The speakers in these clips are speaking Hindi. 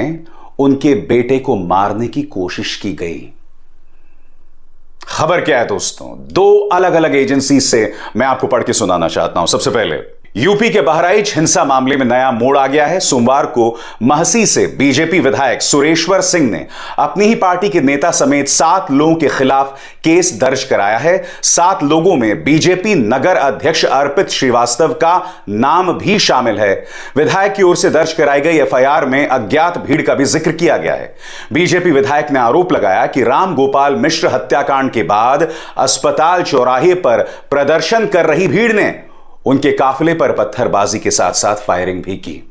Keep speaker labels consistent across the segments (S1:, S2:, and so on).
S1: में उनके बेटे को मारने की कोशिश की गई। खबर क्या है दोस्तों, दो अलग अलग एजेंसी से मैं आपको पढ़ के सुनाना चाहता हूं। सबसे पहले, यूपी के बहराइच हिंसा मामले में नया मोड़ आ गया है। सोमवार को महसी से बीजेपी विधायक सुरेश्वर सिंह ने अपनी ही पार्टी के नेता समेत 7 लोगों के खिलाफ केस दर्ज कराया है। 7 लोगों में बीजेपी नगर अध्यक्ष अर्पित श्रीवास्तव का नाम भी शामिल है। विधायक की ओर से दर्ज कराई गई एफआईआर में अज्ञात भीड़ का भी जिक्र किया गया है। बीजेपी विधायक ने आरोप लगाया कि राम गोपाल मिश्र हत्याकांड के बाद अस्पताल चौराहे पर प्रदर्शन कर रही भीड़ ने उनके काफिले पर पत्थरबाजी के साथ साथ फायरिंग भी की।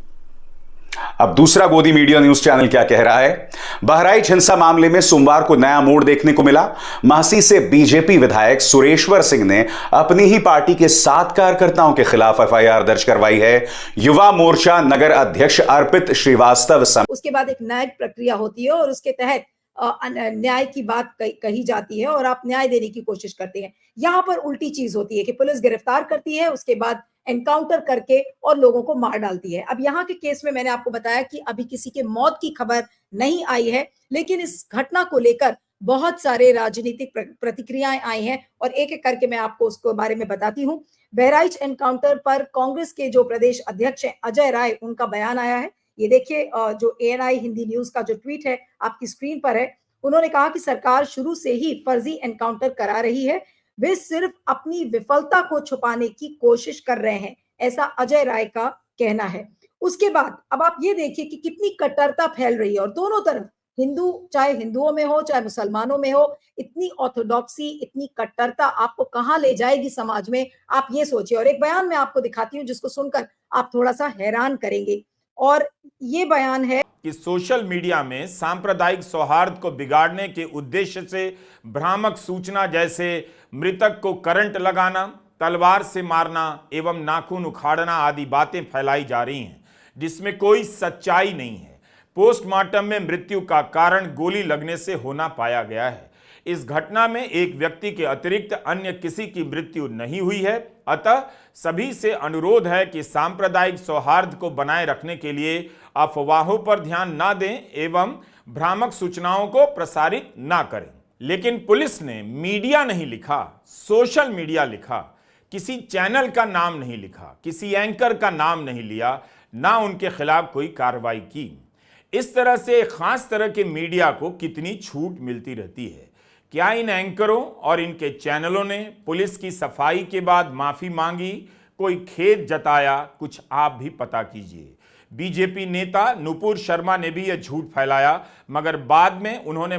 S1: अब दूसरा गोदी मीडिया न्यूज चैनल क्या कह रहा है। बहराइच हिंसा मामले में सोमवार को नया मोड़ देखने को मिला। महसी से बीजेपी विधायक सुरेश्वर सिंह ने अपनी ही पार्टी के 7 कार्यकर्ताओं के खिलाफ एफआईआर दर्ज करवाई है। युवा मोर्चा नगर अध्यक्ष अर्पित श्रीवास्तव
S2: उसके बाद एक न्यायिक प्रक्रिया होती है और उसके तहत न्याय की बात कही जाती है और आप न्याय देने की कोशिश करते हैं। यहाँ पर उल्टी चीज होती है कि पुलिस गिरफ्तार करती है, उसके बाद एनकाउंटर करके और लोगों को मार डालती है। अब यहाँ के केस में मैंने आपको बताया कि अभी किसी के मौत की खबर नहीं आई है, लेकिन इस घटना को लेकर बहुत सारे राजनीतिक प्रतिक्रियाएं आई हैं और एक एक करके मैं आपको उसके बारे में बताती हूँ। बहराइच एनकाउंटर पर कांग्रेस के जो प्रदेश अध्यक्ष हैं अजय राय, उनका बयान आया है। ये देखिए, जो एएनआई हिंदी न्यूज का जो ट्वीट है आपकी स्क्रीन पर है। उन्होंने कहा कि सरकार शुरू से ही फर्जी एनकाउंटर करा रही है, वे सिर्फ अपनी विफलता को छुपाने की कोशिश कर रहे हैं, ऐसा अजय राय का कहना है। उसके बाद अब आप ये देखिए कि कितनी कट्टरता फैल रही है और दोनों तरफ, हिंदू, चाहे हिंदुओं में हो चाहे मुसलमानों में हो, इतनी ऑर्थोडॉक्सी, इतनी कट्टरता आपको कहां ले जाएगी समाज में, आप ये सोचिए। और एक बयान मैं आपको दिखाती हूँ जिसको सुनकर आप थोड़ा सा हैरान करेंगे, और ये बयान है
S3: कि सोशल मीडिया में सांप्रदायिक सौहार्द को बिगाड़ने के उद्देश्य से भ्रामक सूचना जैसे मृतक को करंट लगाना, तलवार से मारना एवं नाखून उखाड़ना आदि बातें फैलाई जा रही हैं, जिसमें कोई सच्चाई नहीं है। पोस्टमार्टम में मृत्यु का कारण गोली लगने से होना पाया गया है। इस घटना में एक व्यक्ति के अतिरिक्त अन्य किसी की मृत्यु नहीं हुई है। अतः सभी से अनुरोध है कि सांप्रदायिक सौहार्द को बनाए रखने के लिए अफवाहों पर ध्यान न दें एवं भ्रामक सूचनाओं को प्रसारित न करें। लेकिन पुलिस ने मीडिया नहीं लिखा, सोशल मीडिया लिखा। किसी चैनल का नाम नहीं लिखा, किसी एंकर का नाम नहीं लिया, ना उनके खिलाफ कोई कार्रवाई की। इस तरह से खास तरह के मीडिया को कितनी छूट मिलती रहती है। क्या इन एंकरों और इनके चैनलों ने पुलिस की सफाई के बाद माफी मांगी, कोई खेद जताया? कुछ आप भी पता कीजिए। बीजेपी नेता नुपुर शर्मा ने भी यह झूठ फैलाया, मगर बाद में उन्होंने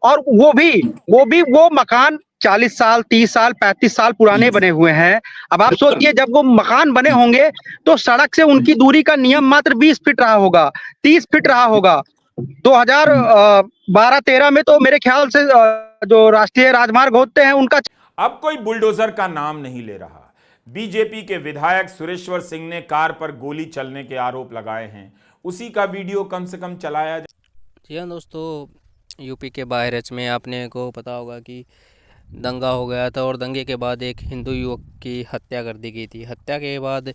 S4: और वो मकान 40 साल, 30 साल, 35 साल पुराने बने हुए हैं। अब आप सोचिए, जब वो मकान बने होंगे तो सड़क से उनकी दूरी का नियम मात्र 20 फीट रहा होगा, 30 फीट रहा होगा। 2012-13 में तो मेरे ख्याल से जो राष्ट्रीय राजमार्ग होते हैं उनका
S3: अब कोई बुलडोजर का नाम नहीं ले रहा। बीजेपी के विधायक सुरेश्वर सिंह ने कार पर गोली चलने के आरोप लगाए हैं, उसी का वीडियो कम से कम चलाया जाए।
S5: जी हाँ दोस्तों, यूपी के बहराइच में आपने को पता होगा कि दंगा हो गया था और दंगे के बाद एक हिंदू युवक की हत्या कर दी गई थी। हत्या के बाद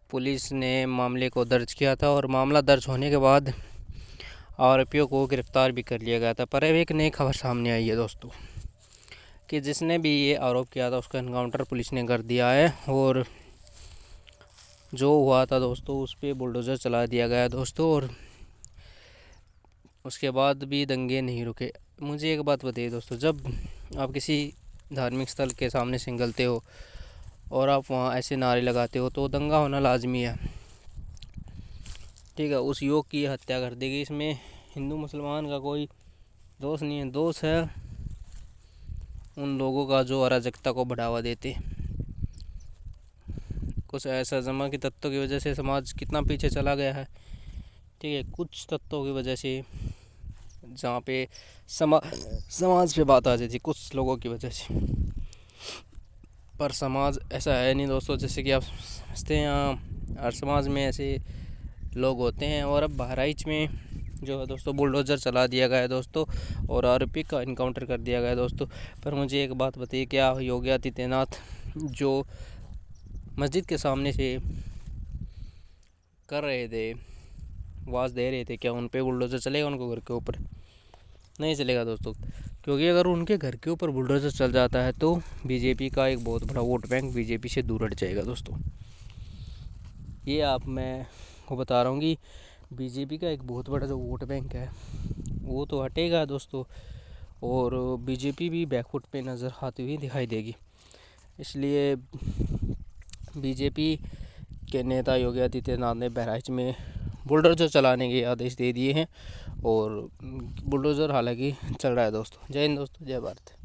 S5: पुलिस ने मामले को दर्ज किया था और मामला दर्ज होने के बाद आरोपियों को गिरफ्तार भी कर लिया गया था। पर अब एक नई खबर सामने आई है दोस्तों कि जिसने भी ये आरोप किया था उसका एनकाउंटर पुलिस ने कर दिया है और जो हुआ था दोस्तों उस पर बुलडोज़र चला दिया गया दोस्तों, और उसके बाद भी दंगे नहीं रुके। मुझे एक बात बताइए दोस्तों, जब आप किसी धार्मिक स्थल के सामने से निकलते हो और आप वहाँ ऐसे नारे लगाते हो तो दंगा होना लाजमी है, ठीक है। उस युवक की हत्या कर दी गई, इसमें हिंदू मुसलमान का कोई दोष नहीं है। दोष है उन लोगों का जो अराजकता को बढ़ावा देते। कुछ ऐसा जमा के तत्वों की वजह से समाज कितना पीछे चला गया है, ठीक है। कुछ तत्वों की वजह से जहाँ पे समाज पे बात आ जाती है, कुछ लोगों की वजह से। पर समाज ऐसा है नहीं दोस्तों, जैसे कि आप समझते हैं। यहाँ हर समाज में ऐसे लोग होते हैं। और अब बहराइच में जो है दोस्तों बुलडोज़र चला दिया गया है दोस्तों और आरोपी का इनकाउंटर कर दिया गया है दोस्तों। पर मुझे एक बात बताइए, क्या योगी आदित्यनाथ जो मस्जिद के सामने से कर रहे थे आवाज़ दे रहे थे, क्या उन पे बुलडोज़र चलेगा उनको घर के ऊपर? नहीं चलेगा दोस्तों, क्योंकि अगर उनके घर के ऊपर बुलडोज़र चल जाता है तो बीजेपी का एक बहुत बड़ा वोट बैंक बीजेपी से दूर हट जाएगा दोस्तों। ये मैं को बता रहा हूँ कि बीजेपी का एक बहुत बड़ा जो वोट बैंक है वो तो हटेगा दोस्तों, और बीजेपी भी बैकफुट पे नज़र आती हुई दिखाई देगी। इसलिए बीजेपी के नेता योगी आदित्यनाथ ने बहराइच में बुलडोज़र चलाने के आदेश दे दिए हैं, और बुलडोज़र हालांकि चल रहा है दोस्तों। जय हिंद दोस्तों, जय भारत।